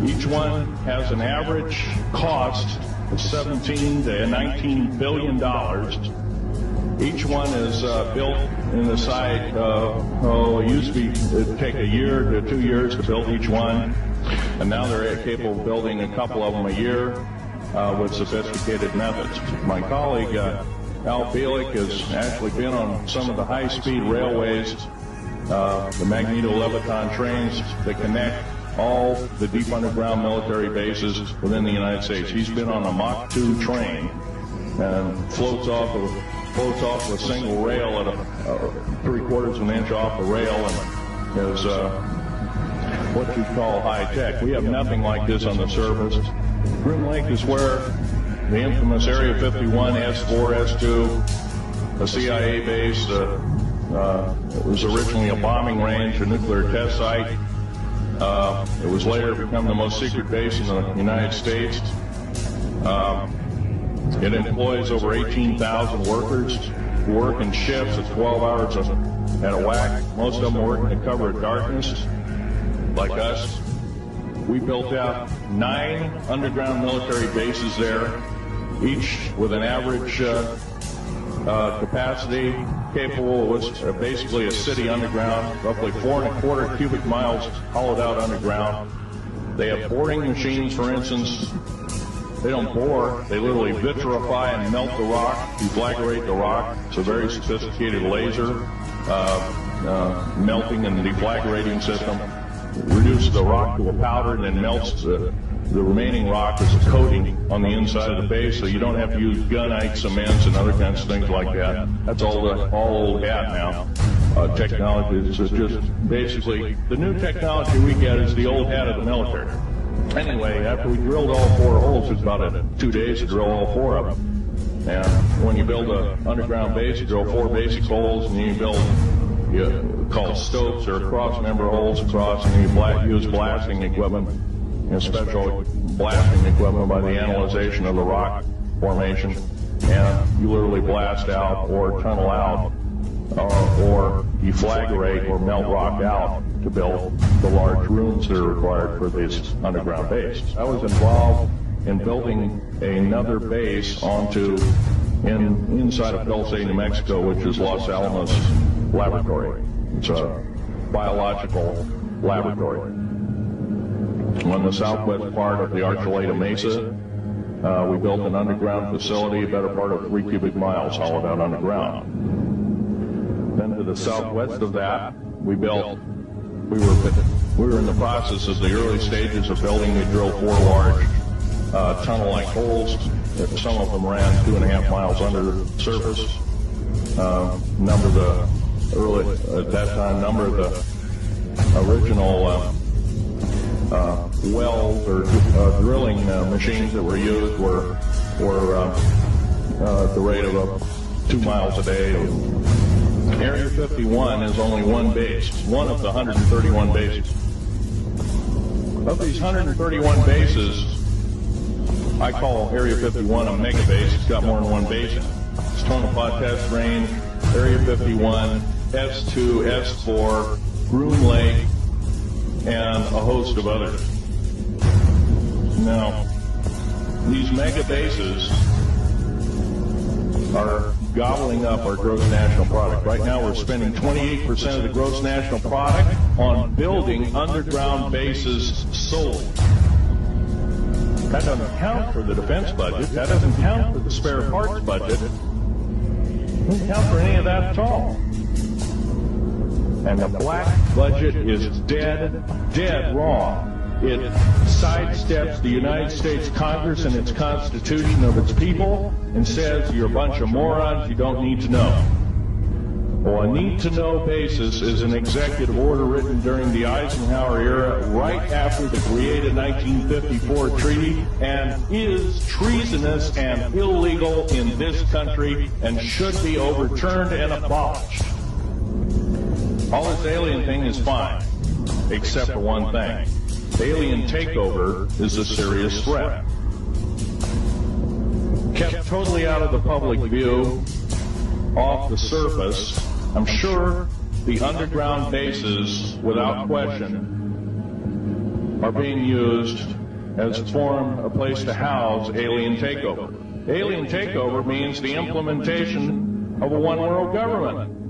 Each one has an average cost of 17 to 19 billion dollars. Each one is built in the site. It used to be it'd take a year to 2 years to build each one, and now they're capable of building a couple of them a year with sophisticated methods. My colleague Al Bielik has actually been on some of the high-speed railways, the Magneto Leviton trains that connect all the deep underground military bases within the United States. He's been on a Mach 2 train and floats off a single rail at a 3/4 of an inch off the rail, and is what you call high tech. We have nothing like this on the surface. Groom Lake is where the infamous Area 51, S4, S2, a CIA base. It was originally a bombing range, a nuclear test site. It was later become the most secret base in the United States. It employs over 18,000 workers who work in shifts of 12 hours at a whack. Most of them work in the cover of darkness, like us. We built out 9 underground military bases there, each with an average capacity capable of basically a city underground, roughly 4¼ cubic miles hollowed out underground. They have boring machines, for instance. They don't bore, they literally vitrify and melt the rock, deflagrate the rock. It's a very sophisticated laser melting and deflagrating system. Reduces the rock to a powder and then melts the remaining rock as a coating on the inside of the base, so you don't have to use gunite cements and other kinds of things like that. That's all old hat now. Technology is just basically the new technology we get is the old hat of the military. Anyway, after we drilled all 4 holes, it was about 2 days to drill all 4 of them. And when you build an underground base, you drill 4 basic holes, and then you build called stopes or cross-member holes across, and you use blasting equipment, special blasting equipment by the analyzation of the rock formation, and you literally blast out or tunnel out or deflagrate or melt rock out to build the large rooms that are required for this underground base. I was involved in building another base inside of Dulce, New Mexico, which is Los Alamos Laboratory. It's a biological laboratory. On the southwest part of the Archuleta Mesa, we built an underground facility, a better part of 3 cubic miles hollowed out underground. Then to the southwest of that, we were in the process of the early stages of building. We drilled 4 large tunnel-like holes. Some of them ran 2.5 miles under the surface. At that time, number of the original wells or drilling machines that were used were at the rate of 2 miles a day. Area 51 is only one base, one of the 131 bases. Of these 131 bases, I call Area 51 a mega base. It's got more than one base in it. It's Tonopah Test Range, Area 51, S2, S4, Groom Lake, and a host of others. Now, these mega bases are gobbling up our gross national product. Right now we're spending 28% of the gross national product on building underground bases solely. That doesn't count for the defense budget. That doesn't count for the spare parts budget. It doesn't count for any of that at all. And the black budget is dead wrong. It sidesteps the United States Congress and its Constitution of its people and says you're a bunch of morons, you don't need to know. Well, a need-to-know basis is an executive order written during the Eisenhower era, right after the created 1954 treaty, and is treasonous and illegal in this country and should be overturned and abolished. All this alien thing is fine, except for one thing. Alien takeover is a serious threat. Kept totally out of the public view, off the surface, I'm sure the underground bases, without question, are being used as a place to house alien takeover. Alien takeover means the implementation of a one-world government.